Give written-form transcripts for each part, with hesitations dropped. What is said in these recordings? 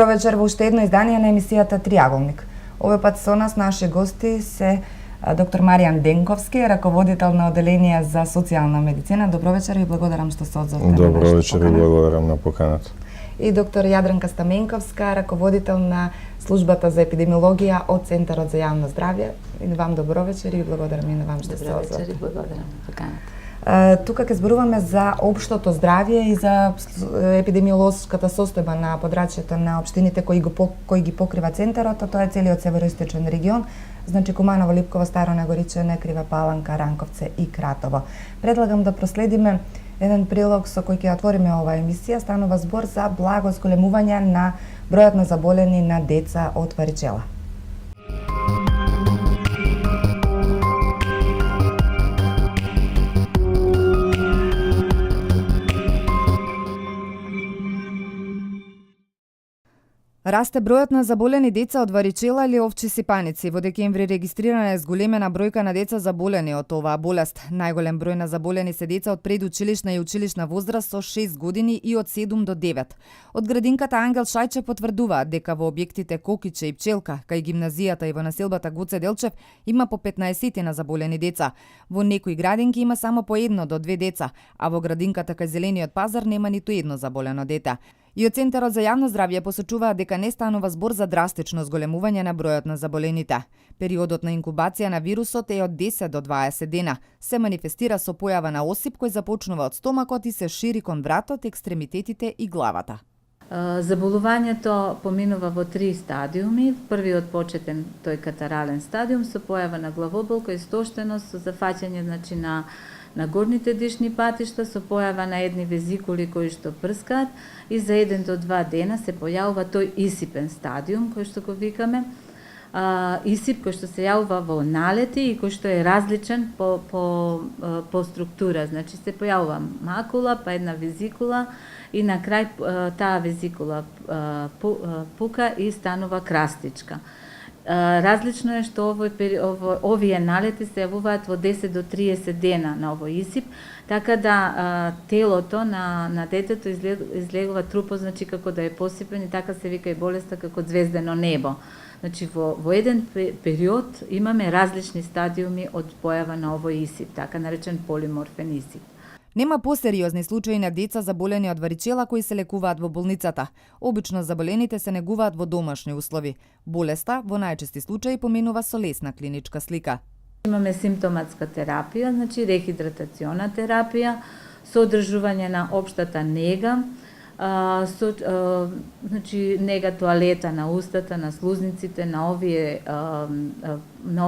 Добро вечер во уште едно издание на емисијата Триаголник. Овој пат со нас наши гости се доктор Маријан Денковски, раководител на Оделение за социјална медицина. Добро вечер и благодарам што се одзовте на нашата покана. Добро вечер и благодарам на поканата. И доктор Јадренка Стаменковска, раководител на службата за епидемиологија од Центарот за јавно здравје. И на вам добро вечер и благодарам и на вам што се одзовте. Добро вечер и благодарам на поканата. Тука ќе зборуваме за општото здравје и за епидемиолошката состојба на подрачјето на општините кои ги покрива центарот, а тоа е целиот североисточен регион, значи Куманово, Липково, Старо Негориче, Некрива, Паланка, Ранковце и Кратово. Предлагам да проследиме еден прилог со кој ќе отвориме оваа емисија. Станува збор за благо зголемување на бројот на заболени на деца од варичела. Расте бројот на заболени деца од варичела или овчи сипаници. Во декември регистрирана е зголемена бројка на деца заболени од оваа болест. Најголем број на заболени се деца од предучилишна и училишна возраст со 6 години и од 7 до 9. Од градинката Ангел Шајче потврдуваат дека во објектите Кокиче и Пчелка, кај гимназијата и во населбата Гоце Делчев има по 15 на заболени деца. Во некои градинки има само по 1 до 2 деца, а во градинката кај Зелениот пазар нема ниту едно заболено дете. И од Центарот за јавно здравје посочуваат дека не станува збор за драстично зголемување на бројот на заболените. Периодот на инкубација на вирусот е од 10 до 20 дена. Се манифестира со појава на осип кој започнува од стомакот и се шири кон вратот, екстремитетите и главата. Заболувањето поминува во 3 стадиуми. Првиот почетен тој катарален стадиум со појава на главоболка и стоштеност со зафаќање на горните дишни патишта со појава на едни везикули кои што прскаат и за 1 до 2 дена се појавува тој исипен стадиум кој што го викаме. Исип кој што се јавува во налети и кој што е различен по структура. Значи се појавува макула, па една везикула и на крај таа везикула пука и станува крастичка. Различно е што овие налети се јавуваат во 10 до 30 дена на овој исип, така да телото на детето излегува трупо, значи како да е посипен и така се вика и болеста како звездено небо. Значи во еден период имаме различни стадиуми од појава на овој исип, така наречен полиморфен исип. Нема посериозни случаи на деца заболени од варичела кои се лекуваат во болницата. Обично заболените се негуваат во домашни услови. Болеста во најчести случаи поминува со лесна клиничка слика. Имаме симптоматска терапија, значи рехидратациона терапија, со одржување на општата нега, значи нега тоалета на устата, на слузниците, на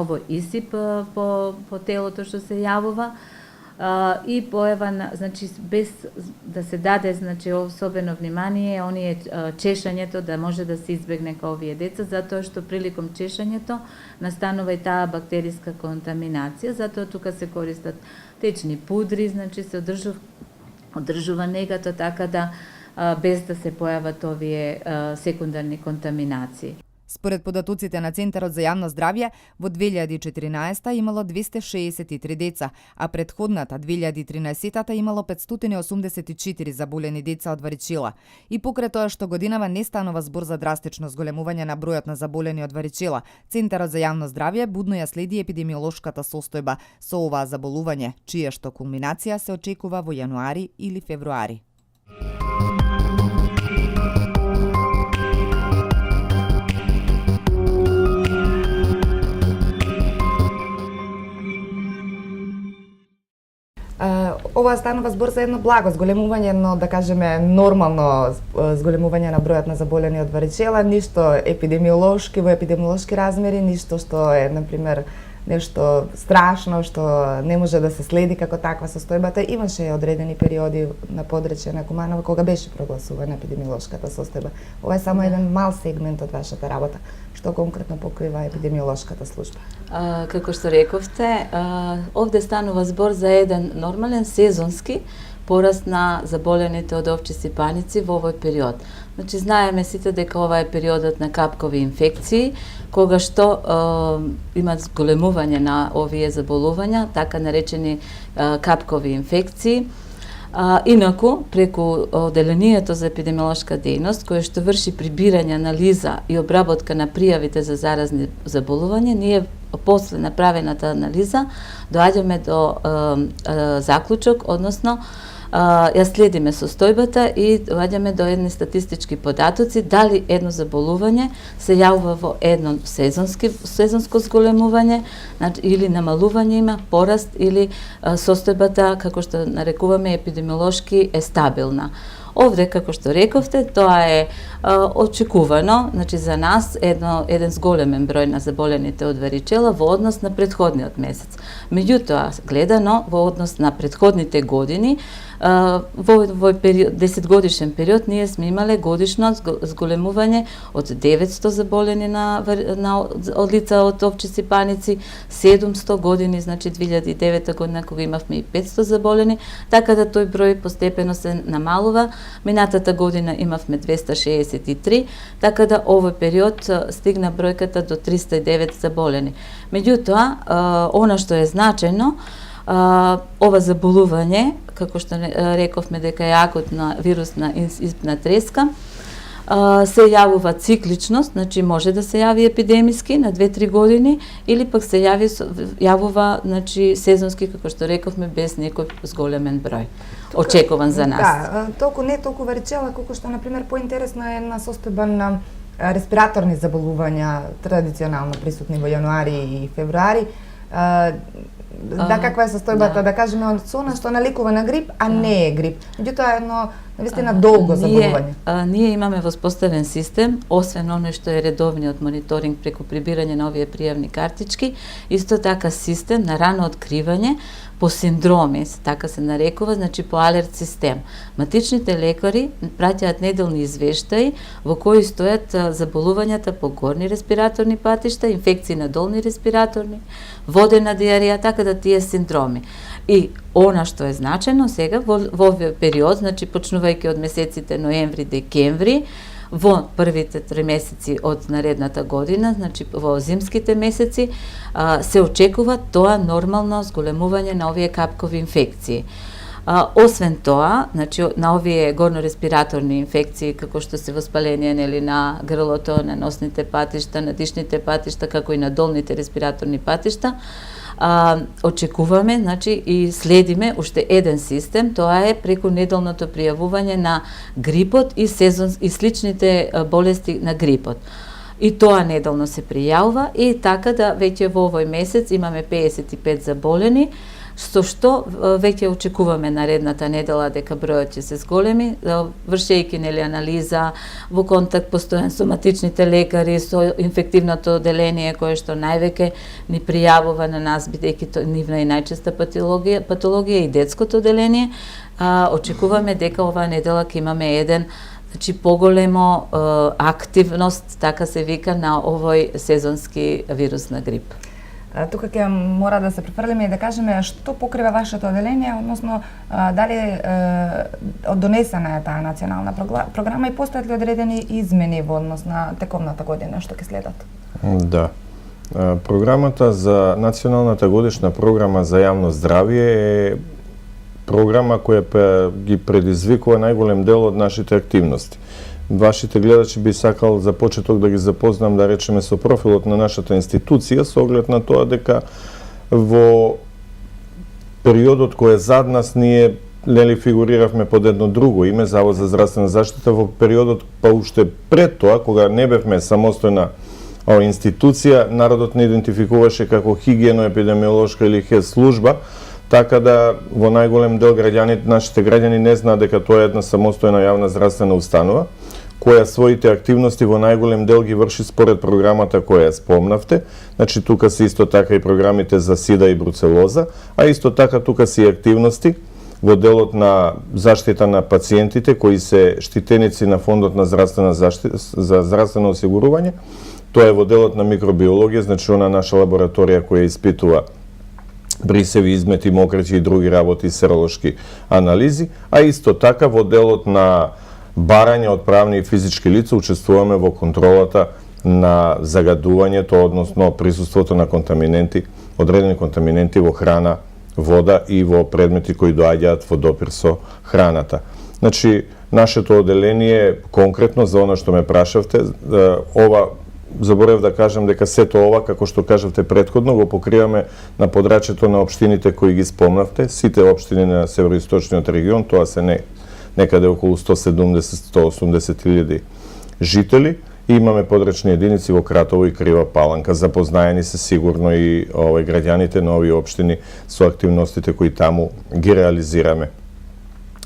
овој исип по телото што се јавува. И појава на, значи без да се даде значи особено внимание оние чешањето да може да се избегне кај овие деца, затоа што приликом чешањето настанува и таа бактериска контаминација, затоа тука се користат течни пудри, значи се одржува негато така да без да се појават овие секундарни контаминации. Според податоците на Центарот за јавно здравје, во 2014 имало 263 деца, а предходната 2013 имало 584 заболени деца од варичела. И покрај тоа што годинава не станува збор за драстично зголемување на бројот на заболени од варичела, Центарот за јавно здравје будно ја следи епидемиолошката состојба со оваа заболување, чија што кулминација се очекува во јануари или февруари. Ова станува збор за едно благо зголемување, но да кажеме нормално зголемување на бројот на заболени од варичела, ништо епидемиолошки во епидемиолошки размери, ништо што е на пример нешто страшно што не може да се следи како таква состојбата. Имаше одредени периоди на подрачје на Куманово кога беше прогласувана епидемиолошката состојба. Ова е само еден мал сегмент од вашата работа. Што конкретно покрива епидемиолошката служба? Како што рековте, овде станува збор за еден нормален сезонски пораст на заболените од овчи сипаници во овој период. Значи, знаеме сите дека ова е периодот на капкови инфекции, кога што има зголемување на овие заболувања, така наречени капкови инфекции. Инаку, преку Оделението за епидемиолошка дејност, кое што врши прибирање, анализа и обработка на пријавите за заразни заболувања, ние после направената анализа доаѓаме до заклучок, односно ја следиме состојбата и доаѓаме до едни статистички податоци дали едно заболување се јавува во едно сезонско зголемување, или намалување има, пораст, или состојбата, како што нарекуваме епидемиолошки, е стабилна. Овде, како што рековте, тоа е очекувано, значи за нас еден зголемен број на заболените од варичела во однос на претходниот месец. Меѓутоа, гледано во однос на претходните години, во 10 годишен период ние сме имале годишно зголемување од 900 заболени од лица од овчи сипаници, 700 години, значи 2009 година кога имавме и 500 заболени, така да тој број постепено се намалува. Минатата година имавме 263, така да овој период стигна бројката до 309 заболени. Меѓутоа, она што е значено, ова заболување, како што рековме дека е акутна вирусна испна треска, се јавува цикличност, значи може да се јави епидемиски на 2-3 години, или пак се јавува, значи, сезонски, како што рековме, без некој зголемен број. Очекуван за нас. Да, не толку варичела, колку што, например, поинтересна е една состојба на респираторни заболувања, традиционално присутни во јануари и февруари. Да, каква е состојбата, да кажеме, со она што наликува на грип, а не е грип. Меѓутоа едно навистина долго заболување. Ние имаме воспоставен систем, освен оној што е редовниот мониторинг преку прибирање на овие пријавни картички, исто така систем на рано откривање по синдроми, така се нарекува, значи по алерт систем. Матичните лекари праќаат неделни извештаи во кои стојат заболувањата по горни респираторни патишта, инфекции на долни респираторни, водена диарија, така да тие синдроми. И она што е значено сега во овој период, значи почнувајќи од месеците ноември-декември, во првите 3 месеци од наредната година, значи во зимските месеци, се очекува тоа нормално зголемување на овие капкови инфекции. Освен тоа, значи на овие горнореспираторни инфекции, како што се воспаление на грлото, на носните патишта, на дишните патишта, како и на долните респираторни патишта, очекуваме, значи, и следиме уште еден систем, тоа е преку неделното пријавување на грипот и сличните болести на грипот. И тоа неделно се пријавува и така да веќе во овој месец имаме 55 заболени, со што веќе очекуваме наредната недела дека бројот ќе се зголеми, вршејќи анализа, во контакт постојан со матичните лекари, со инфективното оделение кое што највеќе ни пријавува на нас, бидејќи тоа нивна и најчеста патологија и детското оделение, очекуваме дека оваа недела ќе имаме еден, значи, поголемо активност, така се вика, на овој сезонски вирус на грип. Тука ќе мора да се префрлиме и да кажеме што покрива вашето оделение, односно дали донесена е таа национална програма и постојат ли одредени измени во однос на тековната година што ќе следат? Да. Програмата за националната годишна програма за јавно здравје е програма која ги предизвикува најголем дел од нашите активности. Вашите гледачи би сакал за почеток да ги запознам, да речеме, со профилот на нашата институција, со оглед на тоа дека во периодот кој е зад нас ние фигуриравме под едно друго име, Завод за здравствена заштита, во периодот па уште пред тоа, кога не бевме самостојна институција, народот не идентификуваше како хигиено-епидемиолошка или ХЕС служба, така да во најголем дел нашите граѓани не знаат дека тоа е една самостојна јавна здравствена установа, која своите активности во најголем дел ги врши според програмата која ја спомнавте. Значи тука се исто така и програмите за сида и бруцелоза, а исто така тука се и активности во делот на заштита на пациентите кои се штитеници на фондот на здравствена заштита за здравствено осигурување. Тоа е во делот на микробиологија, значи она наша лабораторија која испитува брисеви, измети, мокречи и други работи, серолошки анализи, а исто така во делот на барање од правни и физички лица учествуваме во контролата на загадувањето, односно присуството на контаминенти, одредени контаминенти во храна вода и во предмети кои доаѓаат во допир со храната. Значи, нашето оделение, конкретно за оно што ме прашавте, ова, заборев да кажам дека сето ова, како што кажавте предходно, го покриваме на подрачјето на општините кои ги спомнавте, сите општини на североисточниот регион, тоа се некаде околу 170-180 илјади жители, и имаме подрачни единици во Кратово и Крива Паланка. Запознаени се сигурно и граѓаните на овие општини со активностите кои таму ги реализираме.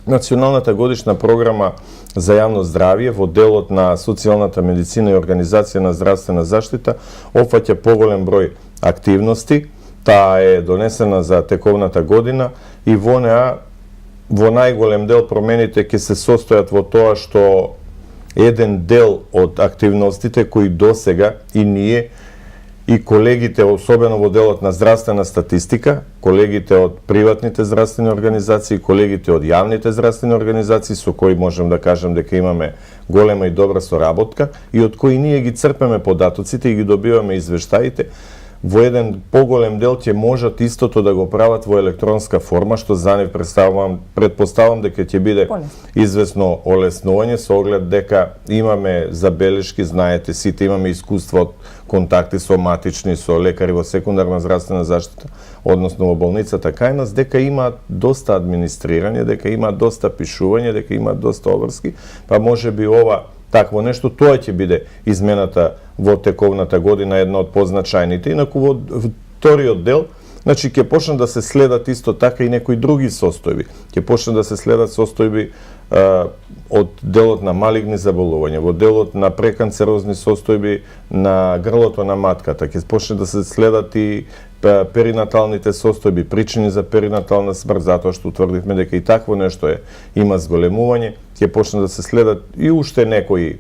Националната годишна програма за јавно здравје во делот на социјалната медицина и организација на здравствена заштита опфаќа поголем број активности. Таа е донесена за тековната година и во неа во најголем дел промените ќе се состојат во тоа што еден дел од активностите кои досега и ние и колегите, особено во делот на здравствена статистика, колегите од приватните здравствени организации, колегите од јавните здравствени организации со кои можем да кажем дека имаме голема и добра соработка и од кои ние ги црпеме податоците и ги добиваме извештаите, во еден поголем дел ќе можат истото да го прават во електронска форма, што за нив предпоставам дека ќе биде известно олеснување со оглед дека имаме забелешки, знаете, сите имаме искуство од контакти со матични, со лекари во секундарна здравствена заштита, односно во болницата кај нас, дека има доста администрирање, дека има доста пишување, дека има доста обврски, па може би ова такво нешто, тоа ќе биде измената во тековната година, една од позначајните. Инаку во вториот дел, значи ќе почнат да се следат исто така и некои други состојби. Ќе почнат да се следат состојби од делот на малигни заболувања, во делот на преканцерозни состојби на грлото на матката, ќе почне да се следат и перинаталните состојби, причини за перинатална смрт, затоа што утврдивме дека и такво нешто има зголемување, ќе почне да се следат и уште некои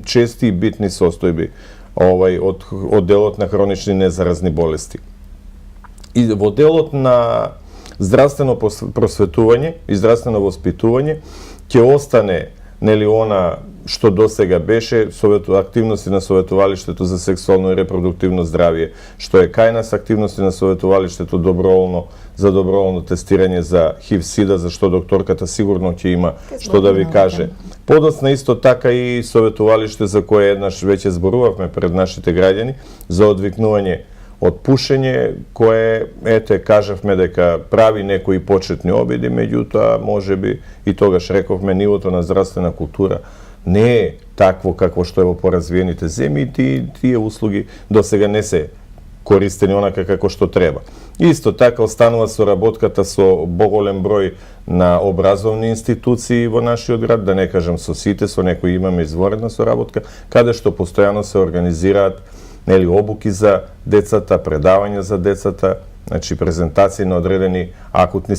чести и битни состојби од делот на хронични незаразни болести. И во делот на здравствено просветување и здравствено воспитување ќе остане она што досега беше активности на советувалиштето за сексуално и репродуктивно здравје, што е кај нас активности на советувалиштето за доброволно тестирање за ХИВ-СИДА, за што докторката сигурно ќе има што да ви каже. Подоцна исто така и советувалиште за кое еднаш веќе зборувавме пред нашите граѓани за одвикнување од пушење, кое, кажавме дека прави некои почетни обиди, меѓутоа, можеби, и тогаш рековме, нивото на здравствена култура не е такво какво што е во поразвиените земји и тие услуги досега не се користени онака како што треба. Исто така останува соработката со поголем број на образовни институции во нашиот град, да не кажам со сите, со некои имаме изворена соработка, каде што постојано се организираат обуки за децата, предавања за децата, значи презентации на одредени актуелни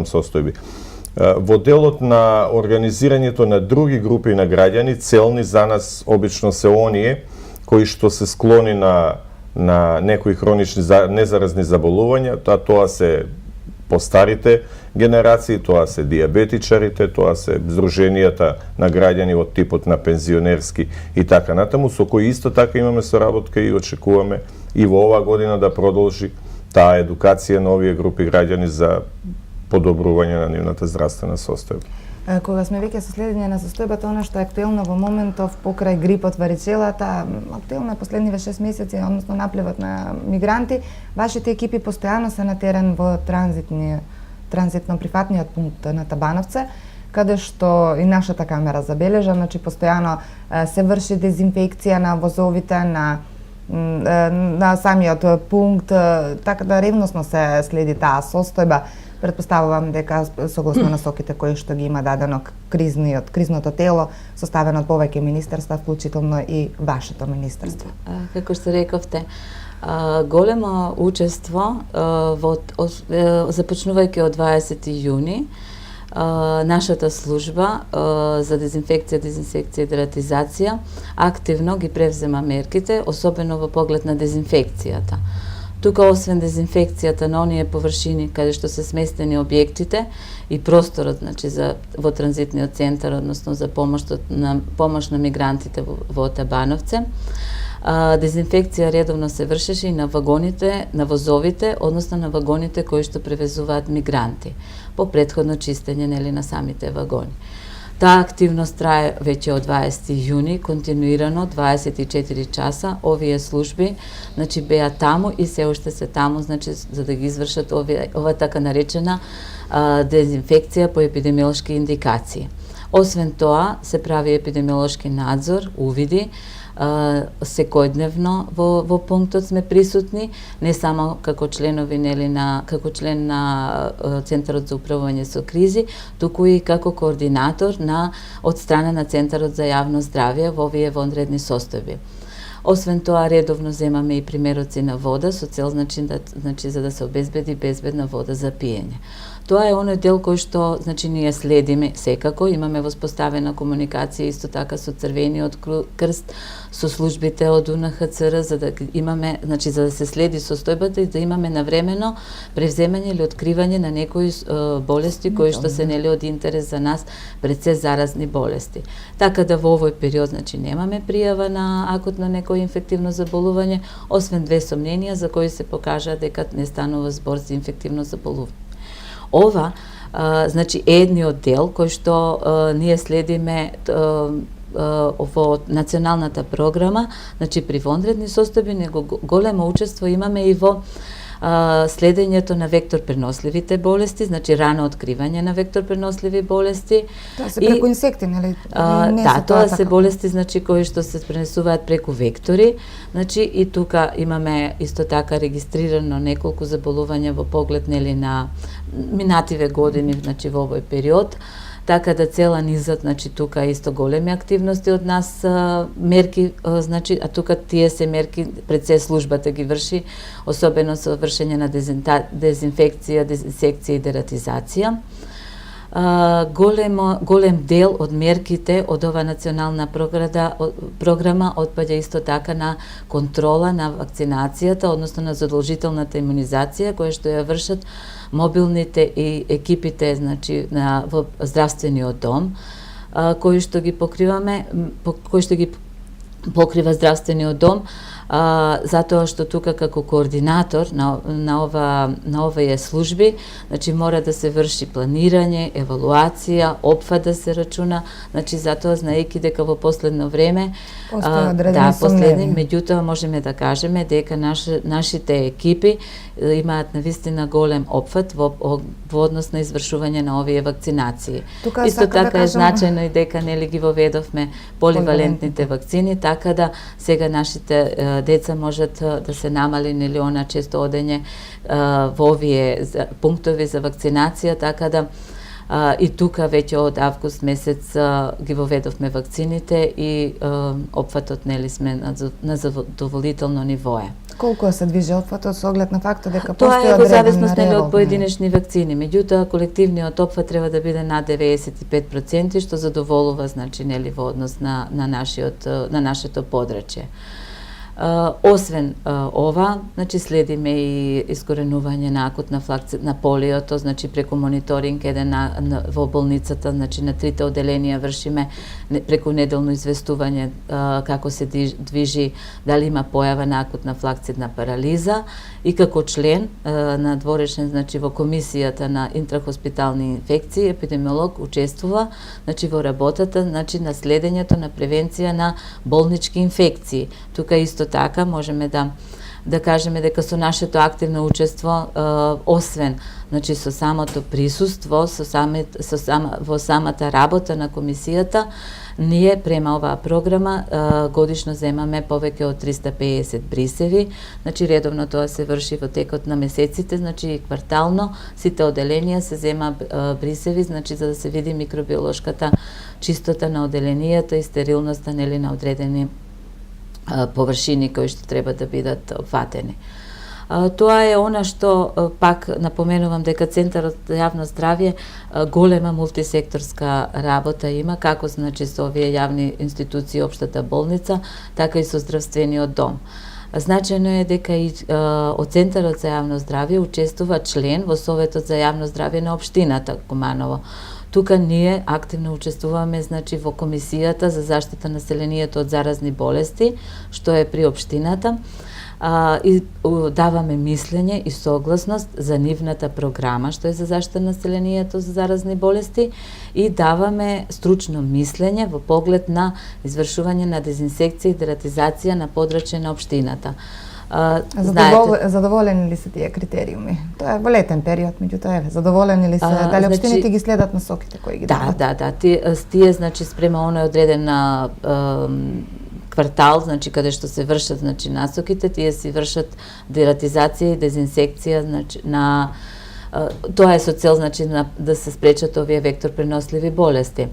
состојби. Во делот на организирањето на други групи на граѓани, целни за нас обично се оние кои што се склони на некои хронични незаразни заболувања, тоа се постарите генерации, тоа се диабетичарите, тоа се здруженијата на граѓани од типот на пензионерски и така натаму, со кои исто така имаме соработка и очекуваме и во ова година да продолжи таа едукација на овие групи граѓани за подобрување на нивната здравствена состојба. Кога сме веќе со следење на состојбата, она што е актуелно во моментов покрај грипот, варицелата, актуелно е последниве 6 месеци, односно наплевот на мигранти, вашите екипи постојано се на терен во транзитно прифатниот пункт на Табановце, каде што и нашата камера забележа, значи постојано се врши дезинфекција на возовите, на самиот пункт, така да ревносно се следи таа состојба. Предпоставувам дека согласно насоките кои што ги има дадено кризното тело, составено од повеќе министерства, вклучително и вашето министерство. Како што рековте, големо учество започнувајќи од 20 јуни, нашата служба за дезинфекција, дезинсекција и дератизација активно ги превзема мерките, особено во поглед на дезинфекцијата. Тука, освен дезинфекцијата на оние површини каде што се сместени објектите и просторот, значи, во транзитниот центар, односно за помош на мигрантите во Табановце, Дезинфекција редовно се вршеше и на вагоните, на возовите, односно на вагоните кои што превезуваат мигранти, по претходно чистење нели на самите вагони. Таа активност трае веќе од 20 јуни, континуирано 24 часа. Овие служби, значи беа таму и се уште се таму, значи за да ги извршат ова така наречена дезинфекција по епидемиолошки индикации. Освен тоа, се прави епидемиолошки надзор, увиди, секојдневно во пунктот сме присутни, не само како членови нели како член на Центарот за управување со кризи, туку и како координатор од страна на Центарот за јавно здравје во овие вонредни состојби. Освен тоа, редовно земаме и примероци на вода со цел значи за да се обезбеди безбедна вода за пиење. Тоа е оној дел кој што значи ние следиме секако, имаме воспоставена комуникација исто така со Црвениот крст, со службите од УНХЦР за да имаме, значи за да се следи состојбата и да имаме навремено превземање или откривање на некои болести кои што се нели од интерес за нас, пред се заразни болести. Така да во овој период значи немаме пријава на акутно некој инфективно заболување, освен 2 сомненија за кои се покажа дека не станува збор за инфективно заболување. Ова, значи, е едниот дел кој што ние следиме во националната програма, значи при вонредни состојби, него големо учество имаме и во следењето на вектор преносливите болести, значи рано откривање на вектор преносливи болести. Тоа се преку инсекти, нели? Да, тоа се болести значи кои што се пренесуваат преку вектори, значи и тука имаме исто така регистрирано неколку заболувања во поглед нели на минативе години, значи во овој период. Така да цела низот, значи тука исто големи активности од нас, мерки, значи, а тука тие се мерки пред се службата ги врши, особено со вршење на дезинфекција, дезинсекција и дератизација. Голем дел од мерките од ова национална програма отпаѓа исто така на контрола на вакцинацијата, односно на задолжителната имунизација која што ја вршат мобилните и екипите значи во здравствениот дом, кои што ги покриваме, кои што ги покрива здравствениот дом, затоа што тука како координатор на овие служби, значи мора да се врши планирање, евалуација, опфат да се рачуна, значи затоа знаејќи дека во последно време меѓутоа можеме да кажеме дека нашите екипи имаат навистина голем опфат во однос на извршување на овие вакцинации. Исто така е значајно и дека нели ги воведовме поливалентните вакцини, така да сега нашите деца можат да се намали нели она често одење во овие пунктови за вакцинација, така да и тука веќе од август месец ги воведовме вакцините и опфатот нели сме на задоволително нивое. Колку се движи опфатот со оглед на фактот дека тоа постои е во зависност одреден од поединечни вакцини, меѓутоа колективниот опфат треба да биде над 95%, што задоволува значи нели во однос на нашето подрачје. Освен ова, значи следиме и искоренување на акутна на полиото, значи преку мониторинг во болницата, значи на 3 оделенија вршиме преку неделно известување како се движи, дали има појава на акутна флакцидна парализа и како член на дворешен, значи во комисијата на интрахоспитални инфекции, епидемиолог учествува, значи во работата, значи на следењето на превенција на болнички инфекции. Тука исто така можеме да кажеме дека со нашето активно учество, освен значи со самото присуство, во самата работа на комисијата, ние према оваа програма годишно земаме повеќе од 350 брисеви, значи редовно тоа се врши во текот на месеците, значи квартално сите оделенија се зема брисеви, значи за да се види микробиолошката чистота на оделенијата и стерилноста нели на одредени површини кои што треба да бидат опфатени. Тоа е она што пак напоменувам дека Центарот за јавно здравје голема мултисекторска работа има, како значи со овие јавни институции, општата болница, така и со здравствениот дом. Значајно е дека и од Центарот за јавно здравје учествува член во Советот за јавно здравје на општината Куманово. тука ние активно учествуваме значи во комисијата за заштита населението од заразни болести, што е при општината. И даваме мислење и согласност за нивната програма, што е за заштита населението за заразни болести, и даваме стручно мислење во поглед на извршување на дезинсекција и дератизација на подрачје на општината. Задоволени ли се тие критериуми? Тоа е во летен период, меѓутоа задоволени ли се, дали општините ги следат насоките кои ги дават? Да, тие значи спрема оној одреден квартал, значи каде што се вршат значи насоките, тие си вршат дератизација и дезинсекција, значи тоа е со цел значи да се спречат овие вектор преносливи болести.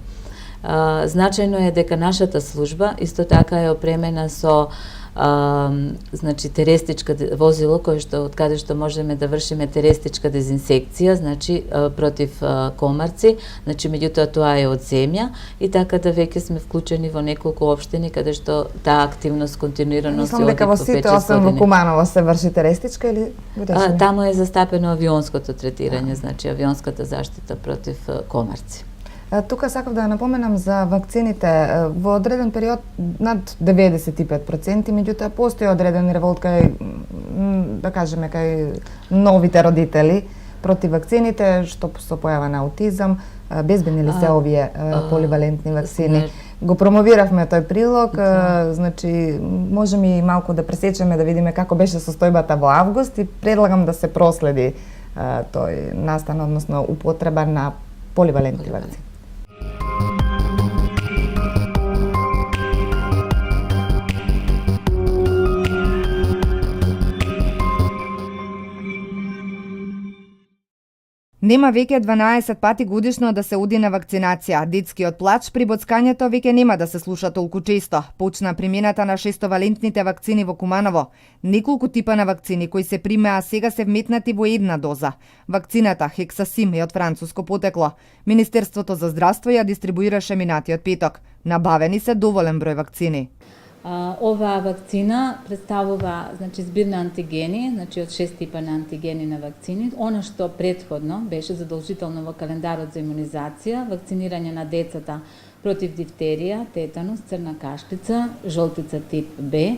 Значајно е дека нашата служба исто така е опремена со значи теристичка возило од каде што можеме да вршиме теристичка дезинсекција, значи против комарци, значи меѓутоа тоа е од земја, и така да веќе сме вклучени во неколку општини каде што таа активност континуирано се оди по 5-6 години. Мислам дека во сите освен во Куманово се врши теристичка или годишно? Таму е застапено авионското третирање, значи авионската заштита против комарци. Тука сакав да напоменам за вакцините. Во одреден период над 95%, меѓутоа постои одреден револт кај, да кажеме, кај новите родители против вакцините, што со појава на аутизам. Безбедни ли се овие поливалентни вакцини? Го промовиравме тој прилог, значи можеме и малку да пресечеме да видиме како беше состојбата во август, и предлагам да се проследи тој настан, односно употреба на поливалентни вакцини. Нема веќе 12 пати годишно да се оди на вакцинација. Детскиот плач при боцкањето веќе нема да се слуша толку често. Почна примената на 6-валентните вакцини во Куманово. Неколку типа на вакцини кои се примеа сега се вметнати во една доза. Вакцината Хексасим е од француско потекло. Министерството за здравство ја дистрибуираше минатиот петок. Набавени се доволен број вакцини. Оваа вакцина представува значи збир на антигени, значи од 6 типа на антигени на вакцини. Она што претходно беше задолжително во календарот за имунизација, вакцинирање на децата против дифтерија, тетанус, црна кашлица, жолтица тип Б,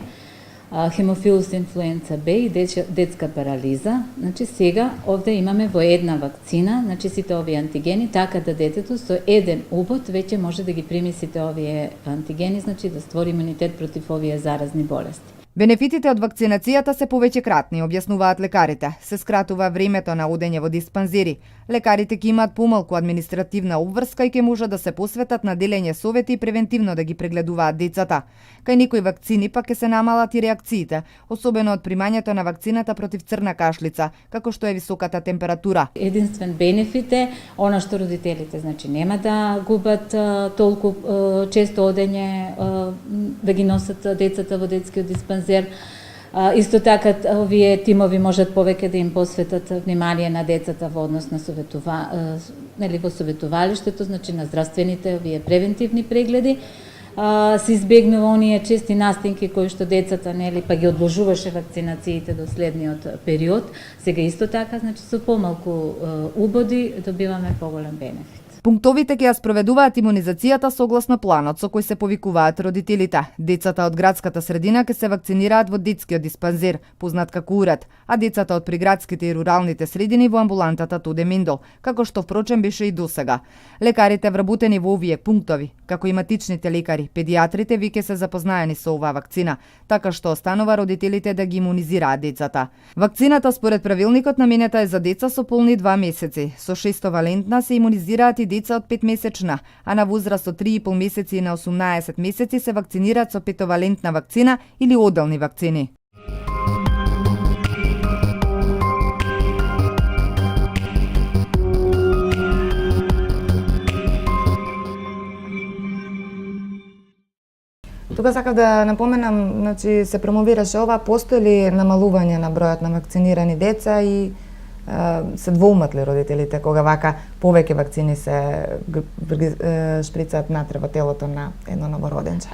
хемофилус инфлуенца Б и детска парализа. Значи сега овде имаме во една вакцина, значи сите овие антигени, така да детето со еден убод веќе може да ги прими сите овие антигени, значи да створи имунитет против овие заразни болести. Бенефитите од вакцинацијата се повеќе кратни, објаснуваат лекарите. Се скратува времето на одење во диспанзери. Лекарите ќе имаат помалку административна обврска и ќе можат да се посветат на делење совети и превентивно да ги прегледуваат децата. Кај некои вакцини пак ќе се намалат и реакциите, особено од примањето на вакцината против црна кашлица, како што е високата температура. Единствен бенефит е она што родителите значи нема да губат толку често одење да ги носат децата во детскиот диспанзер. Исто така овие тимови можат повеќе да им посветат внимание на децата во однос на во советувалиштето, значи на здравствените овие превентивни прегледи. Се избегнува оние чести настинки кои што децата па ги одложуваше вакцинациите до следниот период. Сега исто така, значи со помалку убоди добиваме поголем бенефит. Пунктовите ќе ја спроведуваат имунизацијата согласно планот со кој се повикуваат родителите. Децата од градската средина ќе се вакцинираат во детскиот диспанзер, познат како уред, а децата од приградските и руралните средини во амбулантата Туде Миндол, како што впрочем беше и досега. Лекарите вработени во овие пунктови, како и матичните лекари, педиатрите веќе се запознаени со оваа вакцина, така што останува родителите да ги имунизираат децата. Вакцината според правилникот наменета е за деца со полни 2 месеци. Со 6-валентна се имунизираат и деца од 5 месечна, а на возраст од 3,5 месеци и на 18 месеци се вакцинираат со 5-валентна вакцина или одделни вакцини. Тука сакав да напоменам, значи се промовираше ова, постои ли намалување на бројот на вакцинирани деца и се двоумат ли родителите кога вака повеќе вакцини се шприцаат натре во телото на едно новороденче?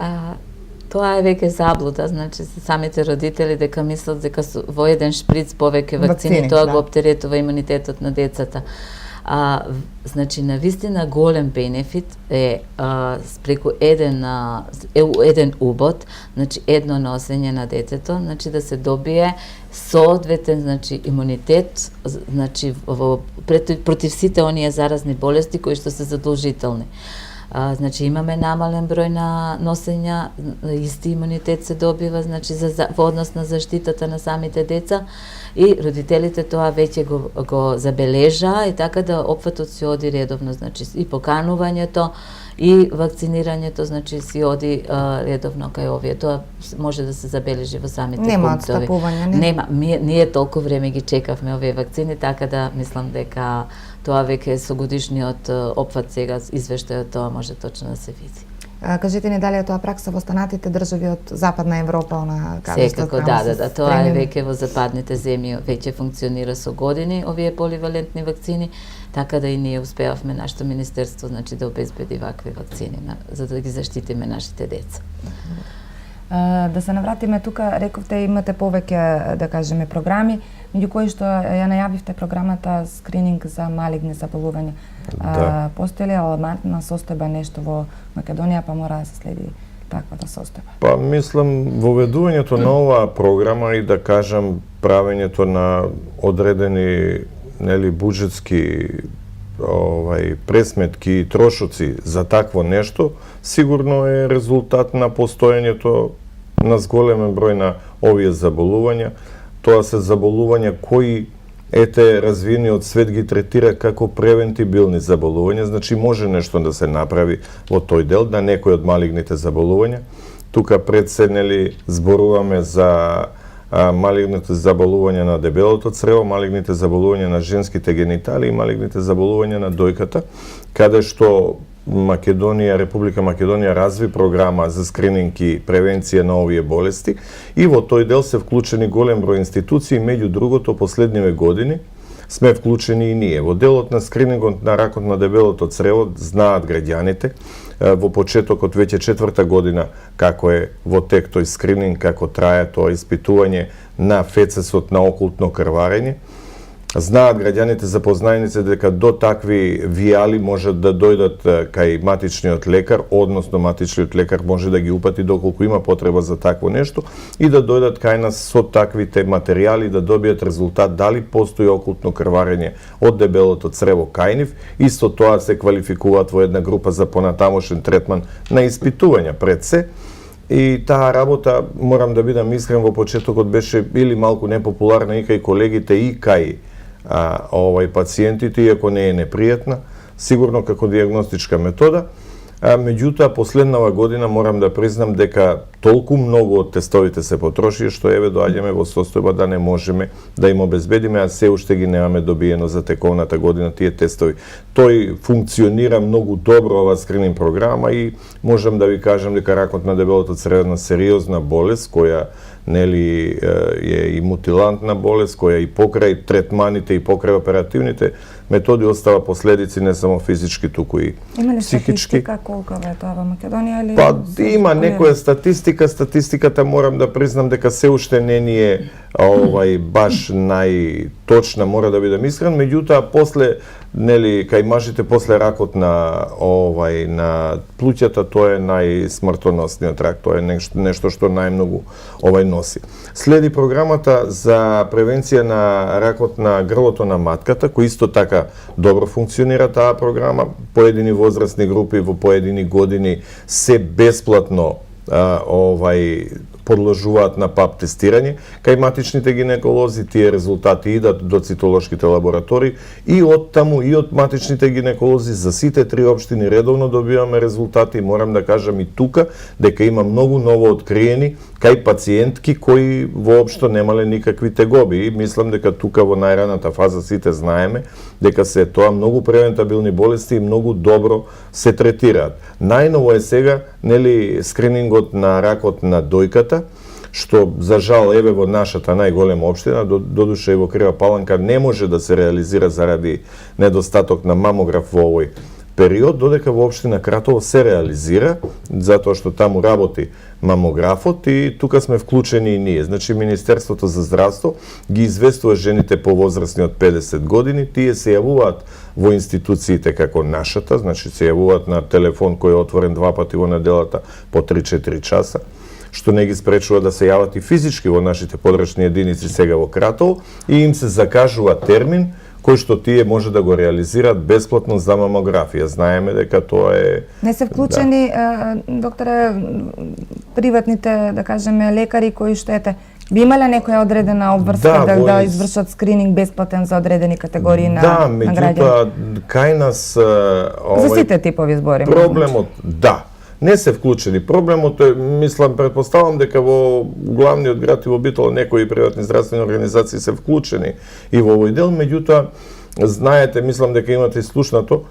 Тоа е веќе заблуда, значи самите родители дека мислат дека во еден шприц повеќе вакцини тоа го оптеретува имунитетот на децата. Значи, навистина голем бенефит е преку еден убод, значи едно носење на детето, значи да се добие соодветен, значи имунитет, значи против сите оние заразни болести кои што се задолжителни. Значи имаме намален број на носења, исти имунитет се добива, значи во однос на заштитата на самите деца, и родителите тоа веќе го забележаа, и така да опфатот си оди редовно, значи и поканувањето и вакцинирањето, значи си оди редовно кај овие. Тоа може да се забележи во самите Нема пунктови. отстапување, не? Нема, ние толку време ги чекавме овие вакцини, така да мислам дека тоа веќе со годишниот опфат сега извештајот тоа може точно да се види. Кажете ни дали е тоа пракса во останатите држави од Западна Европа, она каде што Секако, да, тоа е веќе во западните земји, веќе функционира со години овие поливалентни вакцини, така да и ние успеавме нашето министерство, значи да обезбеди вакви вакцини за да ги заштитиме нашите деца. Да се навратиме тука, рековте имате повеќе, да кажеме, програми, меѓу кои што ја најавивте програмата скрининг за малигни заболувања. Да. Постои ли алармантна состојба нешто во Македонија, па мора да се следи таквата состојба? Па мислам, воведувањето на оваа програма и да кажам правењето на одредени буџетски пресметки и трошоци за такво нешто, сигурно е резултат на постоењето на зголемен број на овие заболувања. Тоа се заболувања кои развиениот свет ги третира како превентибилни заболувања, значи може нешто да се направи во тој дел на некои од малигните заболувања. Тука пред се зборуваме за малигните заболувања на дебелото црево, малигните заболувања на женските генитали и малигните заболувања на дојката, каде што Република Македонија разви програма за скрининг и превенција на овие болести, и во тој дел се вклучени голем број институции, меѓу другото последниве години сме вклучени и ние. Во делот на скринингот на ракот на дебелото црево знаат граѓаните, во почетокот веќе 4-та година како е во тек тој скрининг, како трае тоа испитување на фецесот на окултно крварење. Знаат граѓаните запознаеници дека до такви вијали можат да дојдат кај матичниот лекар, односно матичниот лекар може да ги упати доколку има потреба за такво нешто и да дојдат кај нас со таквите материјали да добијат резултат дали постои окултно крварење од дебелото црево кај нив. Исто тоа се квалификуваат во една група за понатамошен третман на испитувања пред се. И таа работа, морам да бидам искрен, во почетокот беше или малку непопуларна и кај колегите и кај пациентите, иако не е непријатна, сигурно како диагностичка метода. Меѓутоа, последнава година морам да признам дека толку многу од тестовите се потрошија, што доаѓаме во состојба да не можеме да им обезбедиме, а се уште ги немаме добиено за тековната година тие тестови. Тој функционира многу добро, ова скрининг програма, и можам да ви кажам дека ракот на дебелото црево е една сериозна болест која е и мутилантна болест, која и покрај третманите и покрај оперативните методи остава последици не само физички, туку и психички. Има ли статистика колку е тоа во Македонија или? Па има некоја статистиката морам да признам дека се уште не ни е баш најточна, мора да бидам искрен, меѓутоа после кај мажите после ракот на на плуќата, тоа е најсмртоносниот рак, тоа е нешто што најмногу носи. Следи програмата за превенција на ракот на грлото на матката, кој исто така добро функционира таа програма. Поедини возрастни групи во поедини години се бесплатно подложуваат на ПАП тестирање. Кај матичните гинеколози тие резултати идат до цитолошките лаборатории и од таму и од матичните гинеколози за сите 3 општини редовно добиваме резултати. Морам да кажам и тука дека има многу ново откриени кај пациентки кои воопшто немале никакви тегоби. И мислам дека тука во најраната фаза сите знаеме дека се тоа многу превентабилни болести и многу добро се третираат. Најново е сега скринингот на ракот на дојката, што за жал еве во нашата најголема општина, додуше и во Крива Паланка не може да се реализира заради недостаток на мамограф во овој период додека во општина Кратово се реализира, затоа што таму работи мамографот и тука сме вклучени и ние. Значи Министерството за здравство ги известува жените повозрастни од 50 години, тие се јавуваат во институциите како нашата, значи се јавуваат на телефон кој е отворен 2 пати во неделата по 3-4 часа, што не ги спречува да се јават и физички во нашите подрачни единици сега во Кратово и им се закажува термин кој што тие може да го реализираат бесплатно за мамографија. Знаеме дека тоа е... Не се вклучени, докторе, приватните, да кажеме, лекари кои што би имале некоја одредена обврска да извршат скрининг бесплатен за одредени категории на граѓани? Да, меѓутоа, кај нас... За сите типови збори. Проблемот, да, не се вклучени. Проблемот е, мислам, предпоставам дека во главниот град и во Битола некои приватни здравствени организации се вклучени и во овој дел, меѓутоа, знаете, мислам дека имате и слушнато,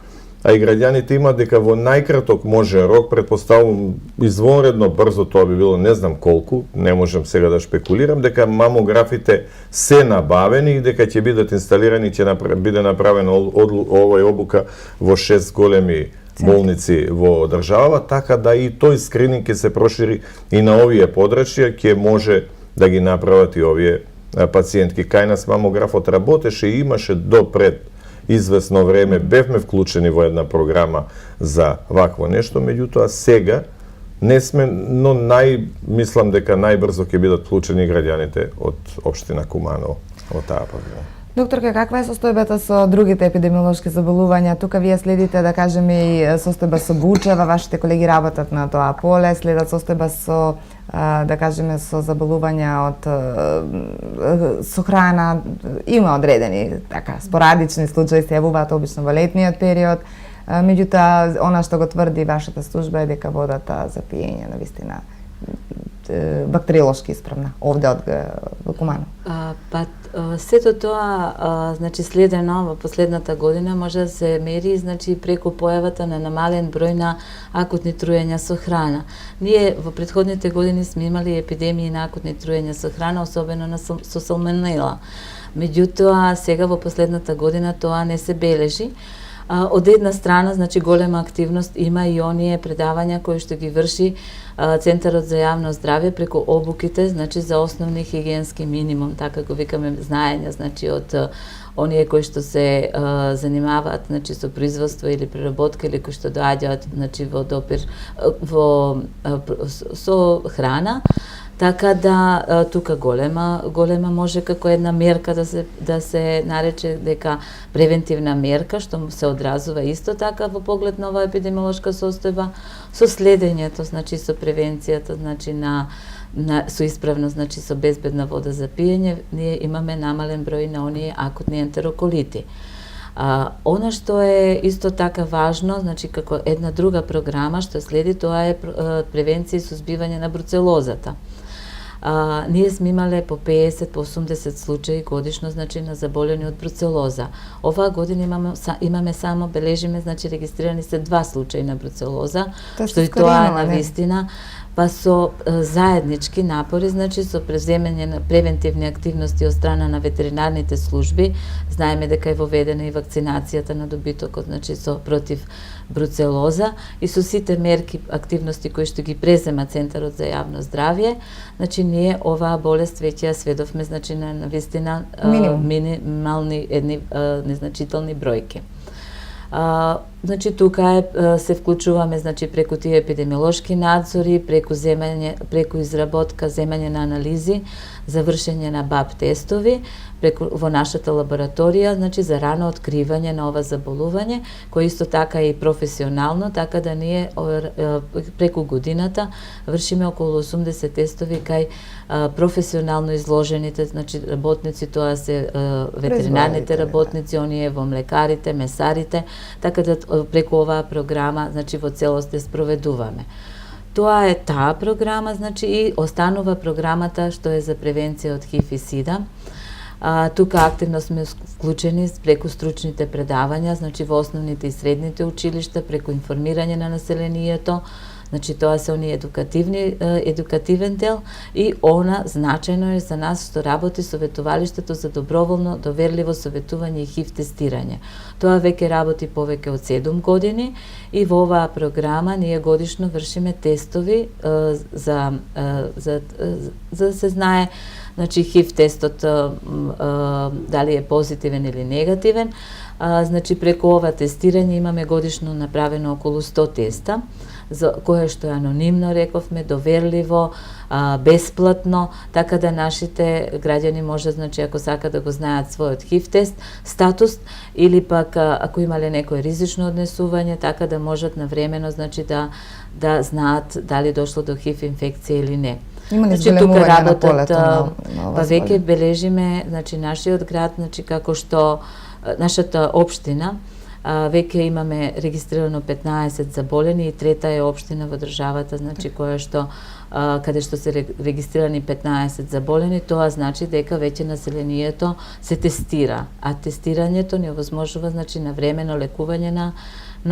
а и граѓаните имаат дека во најкраток може рок, предпоставам извонредно брзо, тоа би било не знам колку, не можам сега да шпекулирам, дека мамографите се набавени и дека ќе бидат инсталирани, ќе биде направена овој обука во 6 големи болници во државава, така да и тој скрининг ќе се прошири и на овие подрачја, ќе може да ги направат и овие пациентки. Кај нас мамографот работеше и имаше до пред известно време, бевме вклучени во една програма за вакво нешто, меѓутоа сега не сме, но мислам дека најбрзо ќе бидат вклучени граѓаните од општина Куманово во таа програма. Докторка, каква е состојбата со другите епидемиолошки заболувања? Тука вие следите, да кажеме, и состојба со бучева, вашите колеги работат на тоа поле, следат состојба со, да кажеме, со заболувања со храна, има одредени така спорадични случаи се јавуваат обично во летниот период. Меѓутоа, она што го тврди вашата служба е дека водата за пиење навистина бактериолошки исправна овде од Куманово. Сето тоа, значи, следено во последната година може да се мери, значи, преку појавата на намален број на акутни труења со храна. Ние во претходните години сме имали епидемии на акутни труења со храна, особено со салмонела. Меѓутоа, сега во последната година тоа не се бележи. Од една страна, значи, голема активност има и оние предавања кои што ги врши Центарот за јавно здравје преку обуките, значи, за основни хигиенски минимум, така го викаме, знаење, значи, од оние кои што се занимаваат, значи, со производство или преработка или кои што доаѓаат, значи, во допир со храна. Така да тука голема може како една мерка да се нарече дека превентивна мерка, што се одразува исто така во поглед на оваа епидемиолошка состојба, со следењето, значи со превенцијата, значи со исправно, значи со безбедна вода за пиење, ние имаме намален број на оние акутни ентероколити. Она што е исто така важно, значи како една друга програма што следи, тоа е превенција и сузбивање на бруцелозата. Ние сме имале по 50, по 80 случаи годишно, значи, на заболени од бруцелоза. Оваа година имаме само, бележиме, значи, регистрирани се 2 случаи на бруцелоза, што и тоа навистина, па со заеднички напори, значи, со преземање на превентивни активности од страна на ветеринарните служби. Знаеме дека е воведена и вакцинацијата на добитокот, значи, против бруцелоза и со сите мерки, активности кои што ги презема Центарот за јавно здравје, значи, ние оваа болест веќе ја сведовме, значи, на навистина минимални едни незначителни бројки. Значи, тука се вклучуваме, значи, преку тие епидемиолошки надзори, преку изработка, земање на анализи, завршење на БАП тестови, во нашата лабораторија, значи, за рано откривање на ова заболување, кој исто така и професионално, така да ние преку годината вршиме околу 80 тестови кај професионално изложените, значи, работници, тоа се ветеринарните работници, оние во млекарите, месарите, така да преку оваа програма, значи, во целост ја спроведуваме. Тоа е таа програма, значи, и останува програмата што е за превенција од ХИВ и СИДА. Тука активно сме вклучени преку стручните предавања, значи, во основните и средните училишта, преку информирање на населението, Значи тоа се оние едукативен дел и она значајно е за нас што работи советувалиштето за доброволно, доверливо советување и ХИВ тестирање. Тоа веќе работи повеќе од 7 години и во оваа програма ние годишно вршиме тестови за да се знае значи ХИВ тестот дали е позитивен или негативен. Значи преку ова тестирање имаме годишно направено околу 100 теста, за кое што е анонимно, рековме, доверливо, бесплатно, така да нашите граѓани може, значи, ако сака да го знаат својот ХИВ тест, статус, или пак ако имале некој ризично однесување, така да можат навремено, значи, да знаат дали дошло до ХИВ инфекција или не. Има ли значи, тука работат, на ова веќе бележиме, значи, нашиот град, значи, како што нашата општина, веќе имаме регистрирано 15 заболени и трета е општина во државата, значи која што каде што се регистрирани 15 заболени, тоа значи дека веќе населението се тестира, а тестирањето ни овозможува значи навремено лекување на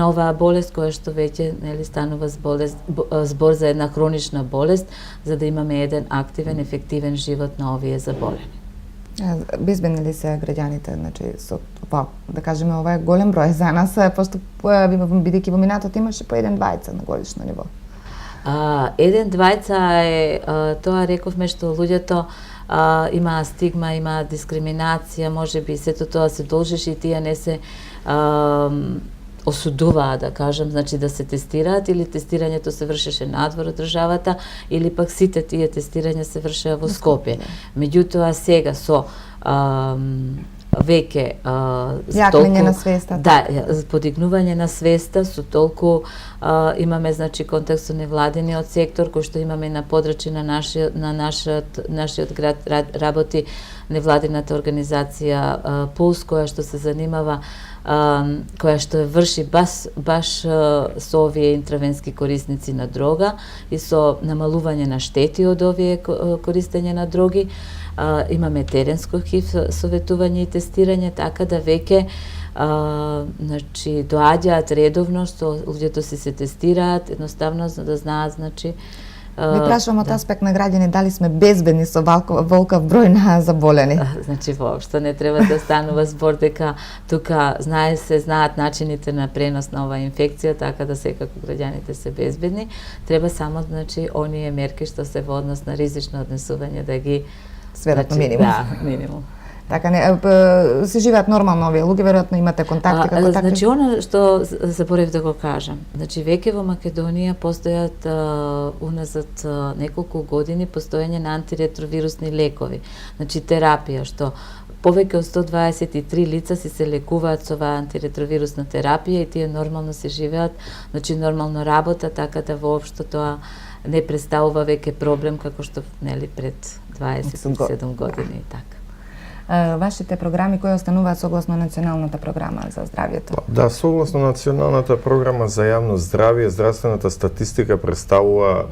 оваа болест која што веќе нели станува збор за една хронична болест, за да имаме еден активен, ефективен живот на овие заболени. Безбедни ли се граѓаните, значи со да кажеме ова е голем број за нас, пошто бидејќи во минатот имаше по 1-2 на годишно ниво. 1-2 е тоа рековме што луѓето има стигма, има дискриминација, можеби сето тоа се должеше и тие не се осудуваа, да кажем, значи да се тестираат или тестирањето се вршеше надвор од државата или пак сите тие тестирања се вршеа во Скопје. Меѓутоа сега со веќе јакнење на свеста. Да, подигнување на свеста, со толку имаме значи контакт со невладиниот сектор кој што имаме на подрачје на нашиот град работи невладината организација Пулс која што се занимава која што врши баш со овие интравенски корисници на дрога и со намалување на штети од овие користење на дроги. Имаме теренско ХИВ советување и тестирање, така да веќе значи доаѓаат редовно што луѓето се тестираат, едноставно за да знаат значи Ви прашувам од аспект на граѓани дали сме безбедни со волкав број на заболени. Значи воопшто не треба да станува збор дека тука знаат начините на пренос на оваа инфекција, така да секако граѓаните се безбедни. Треба само значи оние мерки што се во однос на ризично однесување да ги сведат на минимум. Да, минимум. Така не се живеат нормално овие луѓе, веројатно имате контакти како такви. Значи она што заборев да го кажам. Значи веќе во Македонија постојат уназад неколку години постоење на антиретровирусни лекови. Значи терапија што повеќе од 123 лица се лекуваат со оваа антиретровирусна терапија и тие нормално се живеат, значи нормално работа, така да воопшто тоа не представува веќе проблем како што нели пред 27 години и така. Вашите програми кои остануваат согласно националната програма за здравјето? Да, согласно националната програма за јавно здравје, здравствената статистика представува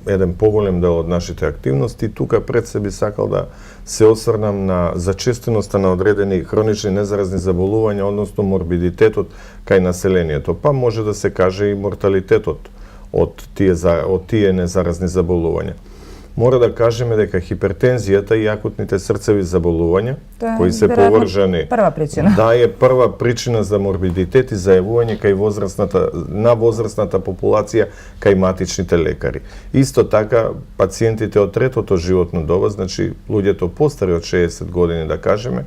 еден поголем дел од нашите активности. Тука пред се би сакал да се осврнам на зачестеноста на одредени хронични незаразни заболувања, односно морбидитетот кај населението, па може да се каже и морталитетот од тие незаразни заболувања. Мора да кажеме дека хипертензијата и акутните срцеви заболувања, кои се повржани, прва причина. Да, е прва причина за морбидитет и зајавување кај возрастната популација кај матичните лекари. Исто така, пациентите од третото животно доба, значи луѓето постари од 60 години да кажеме,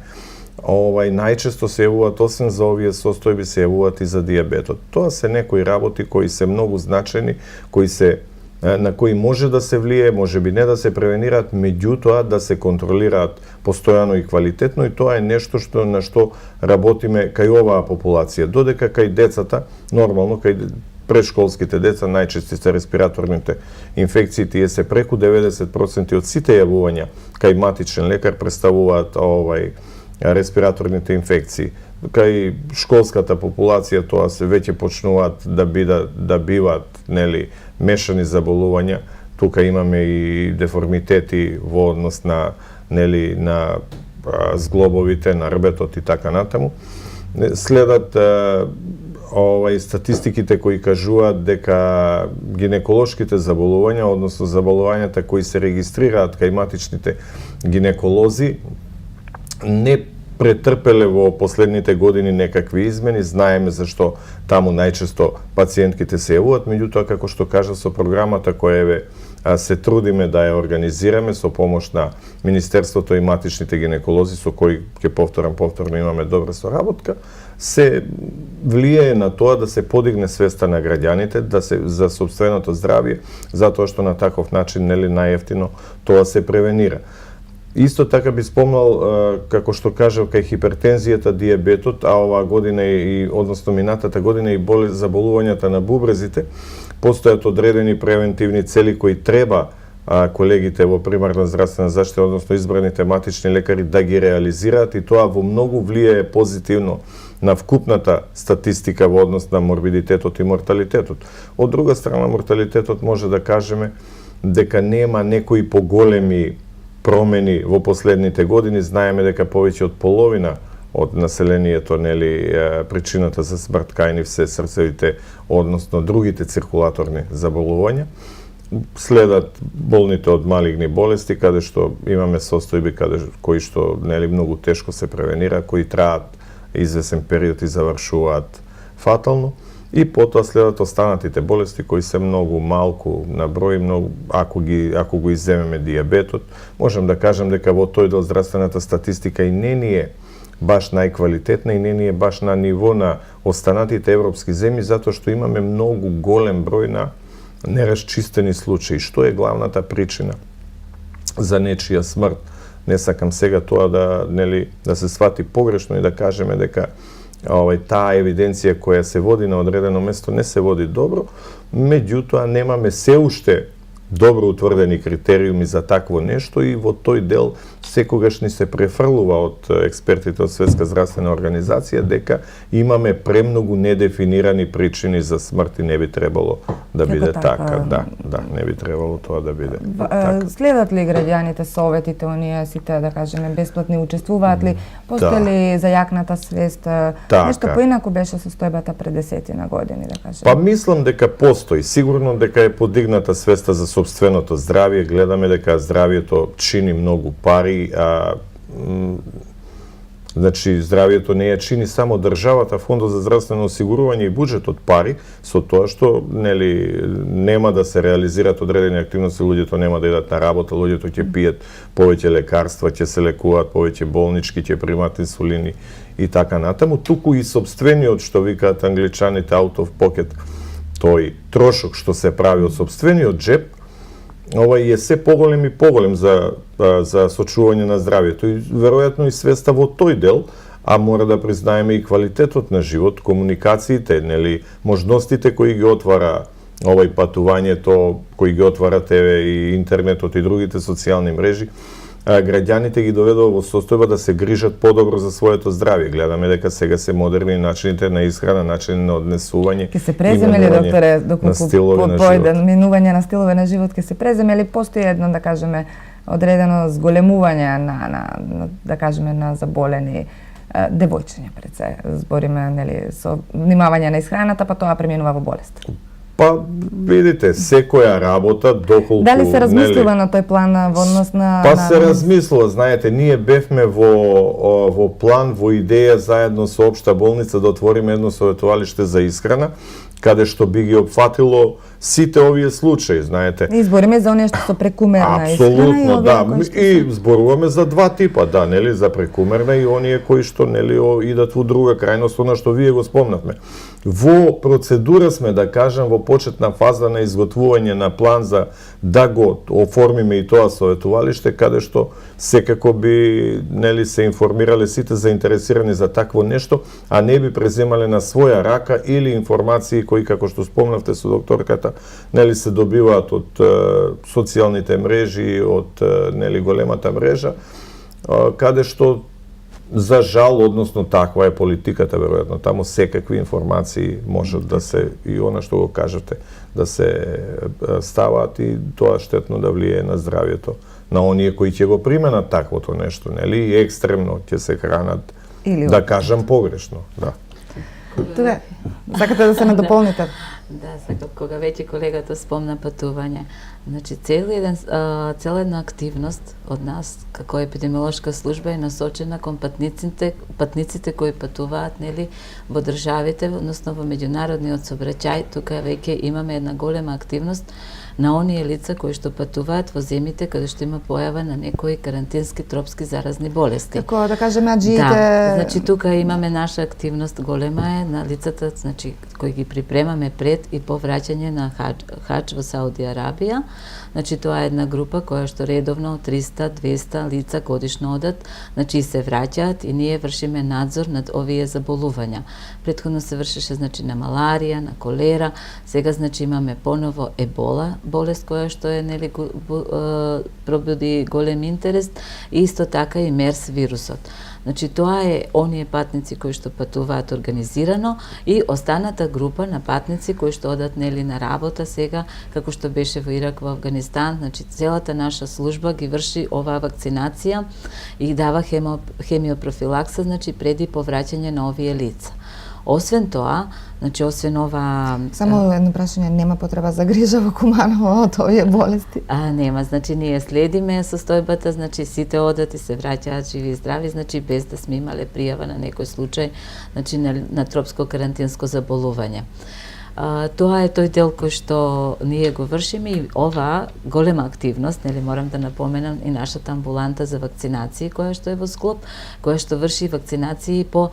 најчесто се јавуваат освен за овие состојби се јавуваат и за дијабетот. Тоа се некои работи кои се многу значени, на кои може да се влие, може би не да се превенираат, меѓутоа да се контролираат постојано и квалитетно и тоа е нешто на што работиме кај оваа популација. Додека кај децата, нормално кај предшколските деца најчести се респираторните инфекции, тие се преку 90% од сите јавувања кај матичен лекар представуваат респираторните инфекции. Кај школската популација тоа се веќе почнуваат да биваат нели мешани заболувања. Тука имаме и деформитети во однос на зглобовите, на рбетот и така натаму. Следат статистиките кои кажуваат дека гинеколошките заболувања, односно заболувањата кои се регистрираат кај матичните гинеколози, не претрпеле во последните години некакви измени. Знаеме зашто таму најчесто пациентките се јавуваат, меѓутоа како што кажа со програмата која се трудиме да ја организираме со помош на Министерството и матичните гинеколози со кои ќе повторно имаме добра соработка, се влијае на тоа да се подигне свеста на граѓаните за сопственото здравје, затоа што на таков начин најевтино тоа се превенира. Исто така би спомнал, како што кажав, кај хипертензијата, дијабетот, а оваа година односно минатата година и заболувањата на бубрезите, постојат одредени превентивни цели кои треба колегите во примарна здравствена заштита, односно избраните матични лекари да ги реализираат, и тоа во многу влијае позитивно на вкупната статистика во однос на морбидитетот и морталитетот. Од друга страна, морталитетот може да кажеме дека нема некои поголеми промени во последните години. Знаеме дека повеќе од половина од населението, причината за смрт кај нив се срцевите, односно другите циркулаторни заболувања. Следат болните од малигни болести, каде што имаме состојби кои што многу тешко се превенира, кои траат извесен период и завршуваат фатално. И потоа следат останатите болести кои се многу малку на број, ако го изземеме дијабетот, можем да кажем дека во тој дел здравствената статистика и не ни е баш најквалитетна и не ни е баш на ниво на останатите европски земји, затоа што имаме многу голем број на нерасчистени случаи. Што е главната причина за нечија смрт? Не сакам сега тоа да се свати погрешно и да кажеме дека таа евиденција која се води на одредено место не се води добро, меѓутоа немаме се уште добро утврдени критериуми за такво нешто и во тој дел секогаш ни се префрлува од експертите од Светска здравствена организација дека имаме премногу недефинирани причини за смрт и не би требало да биде така. Да, не би требало тоа да биде така. Следат ли граѓаните советите, оние сите, да кажеме, бесплатни, учествуваат ли? Постои ли зајакната свест? Нешто поинаку беше состојбата пред 10 години, да кажеме? Па мислам дека постои. Сигурно дека е подигната свеста за сопственото здравје. Гледаме дека здравјето чини многу пари, значи здравјето не ја чини само државата, Фондот за здравствено осигурување и буџетот пари, со тоа што нема да се реализираат одредени активности, луѓето нема да идат на работа, луѓето ќе пијат повеќе лекарства, ќе се лекуваат повеќе болнички, ќе примат инсулини и така натаму. Туку и сопствениот, што викаат англичаните, out of pocket, тој трошок што се прави од сопствениот джеп, е се поголем и поголем за сочување на здравјето и веројатно и свеста во тој дел, а мора да признаеме и квалитетот на живот, комуникациите, можностите кои ги отвара патувањето, кои ги отвара ТВ и интернетот и другите социјални мрежи, граѓаните ги доведува во состојба да се грижат подобро за своето здравје. Гледаме дека сега се модерни начините на исхрана, начини на однесување. Ке се преземе ли, докторе, доколку појден минување на стилови на живот, ке се преземе ли постои едно, да кажеме, одредено зголемување на да кажеме, на заболени девојчиња, пред се збориме, со внимавање на исхраната, па тоа преминува во болест? Па, видите, секоја работа, доколку... Дали се размислува на тој план во однос на... Па се размислува, знаете, ние бевме во план, во идеја, заедно со Општа болница да отвориме едно советувалиште за исхрана, каде што би ги опфатило сите овие случаи, знаете. И збориме за оние што со прекумерна исхрана. Апсолутно, да. И зборуваме за два типа, да, за прекумерна и оние кои што, идат во друга крајност, она што вие го спомнавме. Во процедура сме, да кажем, во почетна фаза на изготвување на план за да го оформиме и тоа советувалиште, каде што секако би се информирале сите заинтересирани за такво нешто, а не би преземале на своја рака или информации кои, како што спомнавте со докторката, се добиваат од социјалните мрежи, од големата мрежа, каде што за жал, односно таква е политиката, веројатно, таму секакви информации можат да се, и она што го кажете, да се ставаат и тоа штетно да влијае на здравјето на оние кои ќе го применат таквото нешто, и екстремно ќе се хранат, да кажам погрешно, да. Тоа, Сакате да се надополните? Да, сега кога веќе колегата спомна патување. Значи цела една активност од нас како епидемиолошка служба е насочена кон патниците кои патуваат, нели, во државите, односно во меѓународниот сообраќај. Тука веќе имаме една голема активност на оние лица кои што патуваат во земјите каде што има појава на некои карантински тропски заразни болести. Како да кажеме аджиите... Да, значи тука имаме наша активност голема е на лицата, значи кои ги припремаме пред и по враќање на хадж во Сауди Арабија. Значи тоа е една група која што редовно 300-200 лица годишно одат, значи и се враќаат и ние вршиме надзор над овие заболувања. Претходно се вршеше значи на маларија, на колера, сега значи имаме поново ебола, болест која што е, нели, пробуди голем интерес, и исто така и мерс вирусот. Значи тоа е оние патници кои што патуваат организирано и останата група на патници кои што одат, нели, на работа сега, како што беше во Ирак, во Афганистан. Значи целата наша служба ги врши оваа вакцинација и дава хемиопрофилакса, значи преди повраќање на овие лица. Освен тоа, значи освен ова... Само едно прашање, нема потреба за грижа во Куманово од овие болести? Нема, значи ние следиме состојбата, значи сите одат и се враќаат живи и здрави, значи без да сме имале пријава на некој случај, значи на тропско карантинско заболување. Тоа е тој дел кој што ние го вршиме и оваа голема активност, нели, морам да напоменам и нашата амбуланта за вакцинации која што е во склоп, која што врши вакцинации по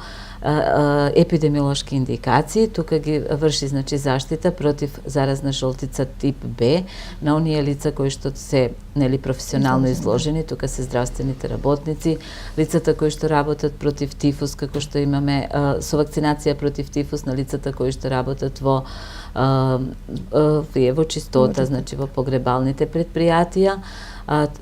епидемиолошки индикации. Тука ги врши, значи, заштита против заразна жолтица тип Б на оние лица кои што се, нели, професионално изложени. Тука се здравствените работници, лицата кои што работат против тифус, како што имаме со вакцинација против тифус на лицата кои што работат во чистота, значи во погребалните предпријатија.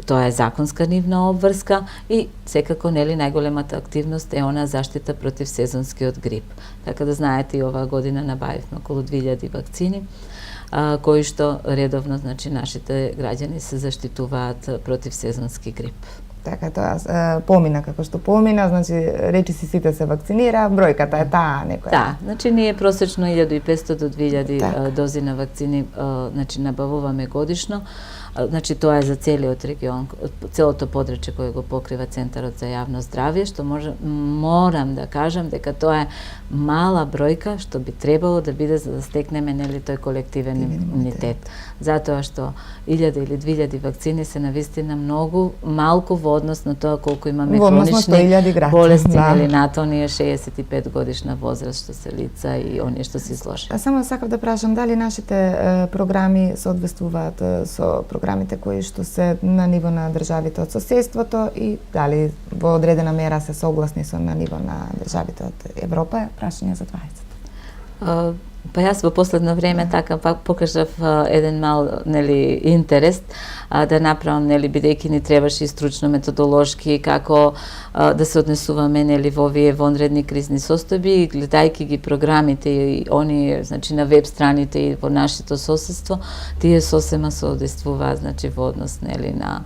Тоа е законска нивна обврска и секако, нели, најголемата активност е она заштита против сезонскиот грип. Така да знаете, и оваа година набавивме околу 2000 вакцини, кои што редовно, значи, нашите граѓани се заштитуваат против сезонски грип. Така, тоа помина како што помина, значи речиси сите се вакцинира, бројката е таа некоја. Да, значи ние просечно 1500 до 2000 дози на вакцини, значи, набавуваме годишно. Значи тоа е за целиот регион, целото подрачје кое го покрива Центарот за јавно здравје, што морам да кажам дека тоа е мала бројка што би требало да биде за да стекнеме, нели, тој колективен имунитет. Затоа што 1000 или 2000 вакцини се навистина многу малку во однос на тоа колку имаме хронични болести, нели, нато оние 65 годишна возраст што се лица и оние што се изложени. Само сакав да прашам дали нашите програми соодветствуваат со програмите кои што се на ниво на државите од соседството и дали во одредена мера се согласни со на ниво на државите од Европа? Прашање за двајцата. Па јас во последно време така покажав еден мал, нели, интерес да направам, нели, бидејќи ни требаше и стручно методолошки како да се однесуваме, нели, во овие вонредни кризни состојби, и гледајќи ги програмите и они, значи, на веб страните и во нашето соседство, тие сосема соодействуваат, значи, во однос, нели, на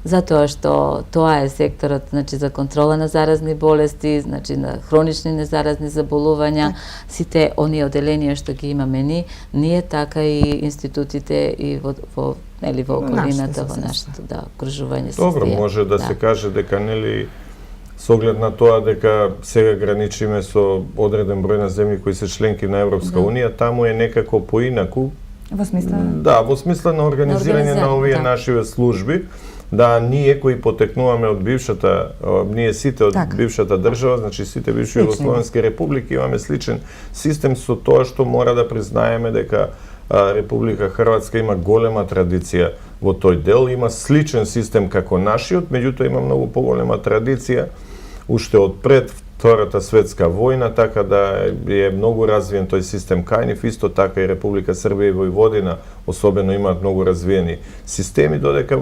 затоа што тоа е секторот, значи, за контрола на заразни болести, значи на хронични незаразни заболувања, сите оние оделенија што ги имаме ние така и институтите и во нели, во околината, во нашето окружување. Добро, може да се каже дека, нели, со оглед на тоа дека сега граничиме со одреден број на земји кои се членки на Европска Унија, таму е некако поинаку. Во смисла? Да, во смисла на организирање на овие нашиве служби. Да, ние кои потекнуваме од бившата, ние сите од бившата држава, значи сите бивши југословенски републики, имаме сличен систем со тоа што мора да признаеме дека Република Хрватска има голема традиција во тој дел, има сличен систем како нашиот, меѓутоа има многу поголема традиција уште од пред Втората светска војна, така да е многу развиен тој систем кај нив, исто така и Република Србија и Војводина особено имаат многу развиени системи, додека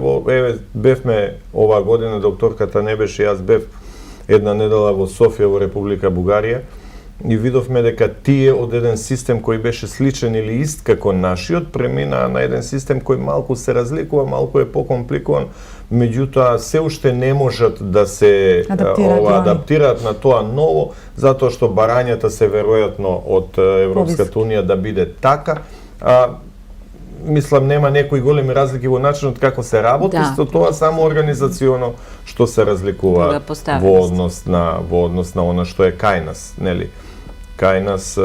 бевме оваа година, докторката не беше, јас бев една недела во Софија во Република Бугарија и видовме дека тие од еден систем кој беше сличен или ист како нашиот, преминаа на еден систем кој малку се разликува, малку е покомпликуван, меѓутоа се уште не можат да се адаптираат на тоа ново, затоа што барањата се веројатно од Европската унија да биде така. Мислам, нема некои големи разлики во начинот како се работи, со тоа само организационо што се разликува во однос на она што е кај нас, нели? Кај нас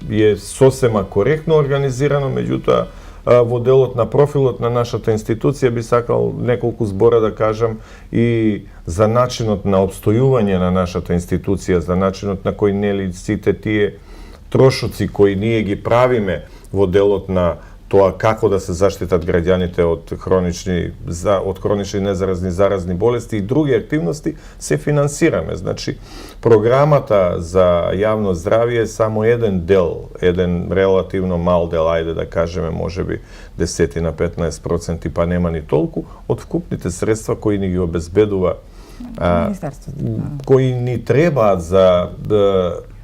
е сосема коректно организирано, меѓутоа во делот на профилот на нашата институција би сакал неколку збора да кажам и за начинот на обстојување на нашата институција, за начинот на кој нели сите тие трошоци кои ние ги правиме во делот на тоа како да се заштитат граѓаните од хронични незаразни болести и други активности се финансираме. Значи, програмата за јавно здравје е само еден дел, еден релативно мал дел, ајде да кажеме, можеби 10 на 15%, па нема ни толку, од вкупните средства кои ни ги обезбедува, кои ни требаат за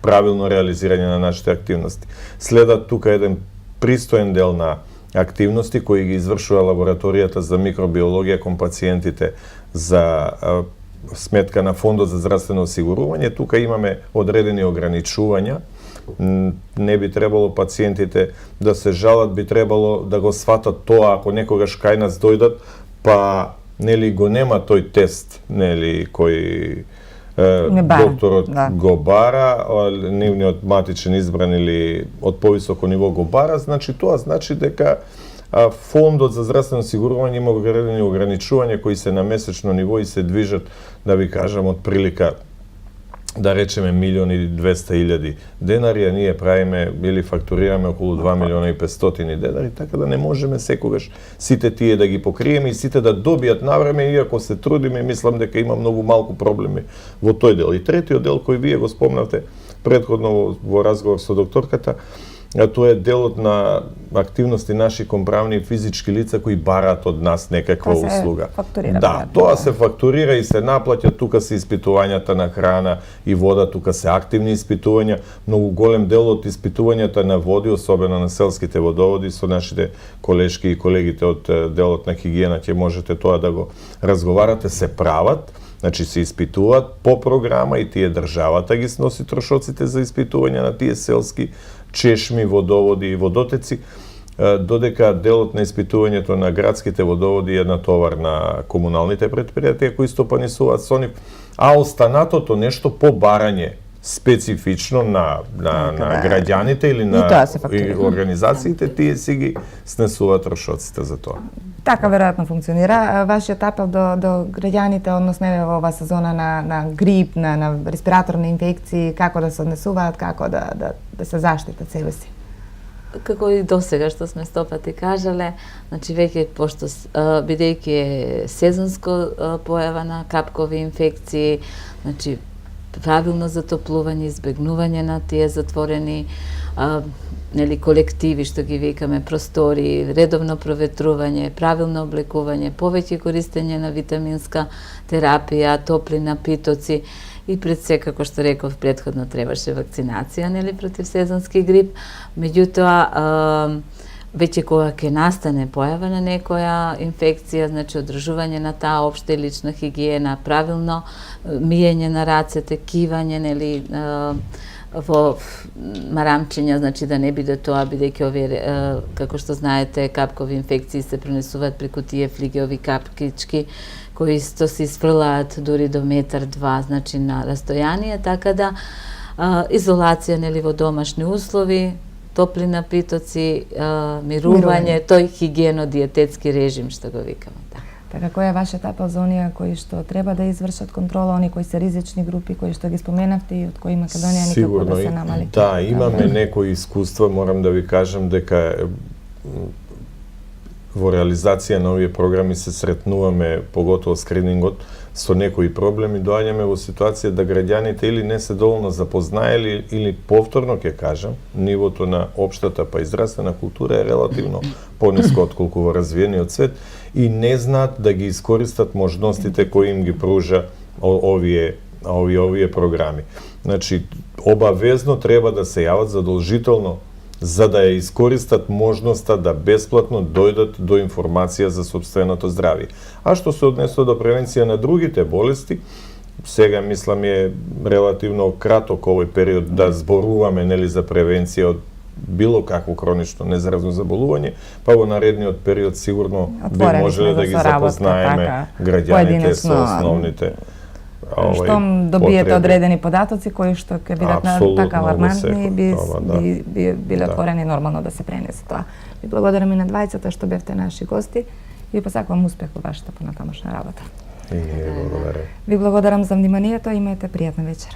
правилно реализирање на нашите активности. Следат тука еден пристоен дел на активности кои ги извршува лабораторијата за микробиологија кон пациентите за сметка на Фондот за здравствено осигурување. Тука имаме одредени ограничувања. Не би требало пациентите да се жалат, би требало да го сватат тоа ако некогаш кај нас дојдат, па нели го нема тој тест, нели кој докторот го бара, нивниот матичен избран или од повисоко ниво го бара, значи тоа значи дека Фондот за здравствено осигурување има одредени ограничувања кои се на месечно ниво и се движат, да ви кажам, од прилика да речеме 1.200.000 денари, а ние правиме или фактурираме околу 2.500.000 денари, така да не можеме секогаш сите тие да ги покриеме и сите да добијат навреме, иако се трудиме, мислам дека има многу малку проблеми во тој дел. И третиот дел кој вие го спомнавте претходно во разговор со докторката, тоа е делот на активности наши кон правни и физички лица кои бараат од нас некаква услуга. Да, тоа се фактурира и се наплаќа, тука се испитувањата на храна и вода, тука се активни испитувања, многу голем дел од испитувањата на води, особено на селските водоводи, со нашите колешки и колегите од делот на хигиена ќе можете тоа да го разговарате, се прават. Значи се испитуваат по програма и тие државата ги сноси трошоците за испитување на тие селски чешми, водоводи и водотеци, додека делот на испитувањето на градските водоводи е натовар на комуналните предпријатија кои стопанисуваат со нив, а останатото нешто по барање специфично на граѓаните или на организациите, тие си ги снесуваат трошоците за тоа. Така веројатно функционира. Вашиот апел до граѓаните, односно во оваа сезона на грип, на респираторни инфекции, како да се однесуваат, како да се заштитат себе си? Како и досега што сме 100 пати кажале, значи веќе пошто бидејќи е сезонско појава на капкови инфекции, значи правилно затоплување, избегнување на тие затворени нели колективи што ги викаме простори, редовно проветрување, правилно облекување, повеќе користење на витаминска терапија, топли напитоци и пред се, како што реков претходно, требаше вакцинација нели против сезонски грип. Меѓутоа веќе кога ќе настане појава на некоја инфекција, значи одржување на таа општа и лична хигиена, правилно миење на рацете, кивање нели во марамчиња, значи да не биде тоа, бидејќи овие, како што знаете, капкови инфекции се пренесуваат преку тие флигеови капкички, кои исто се изфрлаат дури до метар-два, значи на растојание, така да изолација нели во домашни услови, топли напитоци, мирување, тој хигиено-диететски режим што го викаме. Така, кој е вашиот апел за оние кои што треба да извршат контрола, оние кои се ризични групи, кои што ги споменавте и од кои Македонија никако да се намали? Да, имаме некои искуства, морам да ви кажам дека во реализација на овие програми се сретнуваме, поготово скринингот, со некои проблеми, доаѓаме во ситуација да граѓаните или не се доволно запознаели или повторно ќе кажам, нивото на општата па и здравствена култура е релативно пониско отколку во развиениот свет и не знаат да ги искористат можностите кои им ги пружа овие програми. Значи, обавезно треба да се јават задолжително за да ја искористат можноста да бесплатно дојдат до информација за сопственото здравје. А што се однесува до превенција на другите болести, сега мислам е релативно краток овој период да зборуваме нели за превенција од било какво хронично незаразно заболување, па во наредниот период сигурно би можеле да ги запознаеме граѓаните со основните Штом добиете одредени податоци кои што ќе бидат така алармантни, би биле отворени нормално да се пренесе тоа. Ви благодарам и на двајцата што бевте наши гости и посакувам успех во вашата понатамошна работа. И ние благодарам. Ви благодарам за вниманието и имајте пријатна вечер.